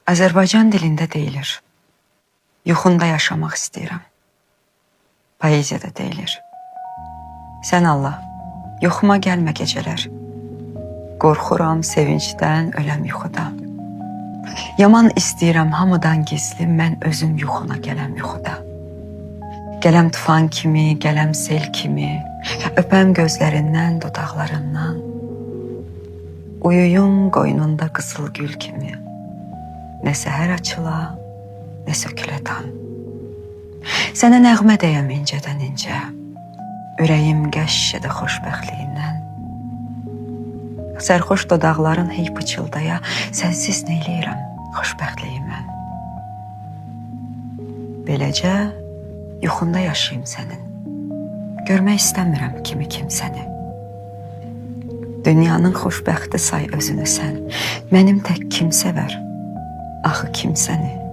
Azərbaycan dilində deyilir. Yuxunda yaşamaq istəyirəm. Poeziyada deyilir. Sən Allah, yuxuma gəlmə gecələr. Qorxuram sevincdən, öləm yuxuda. Yaman istəyirəm hamıdan gizli, mən özüm yuxuna gələm yuxuda. Gələm tufan kimi, gələm sel kimi, öpəm gözlərindən, dodaqlarından. Uyuyum qoynunda qızıl gül kimi. Nə səhər açıla, nə sökülə dan. Sənə nəğmə deyəm incədən incə. Ürəyim qəşşədə xoşbəxtliyindən. Sərxoş dodaqların hey pıçıldaya, sənsiz neyləyirəm xoşbəxtliyimə. Beləcə yuxunda yaşayım sənin. Görmək istəmirəm kimi kimsəni. Dünyanın xoşbəxti say özünü sən. Mənim tək kim sevər? Axı kim səni?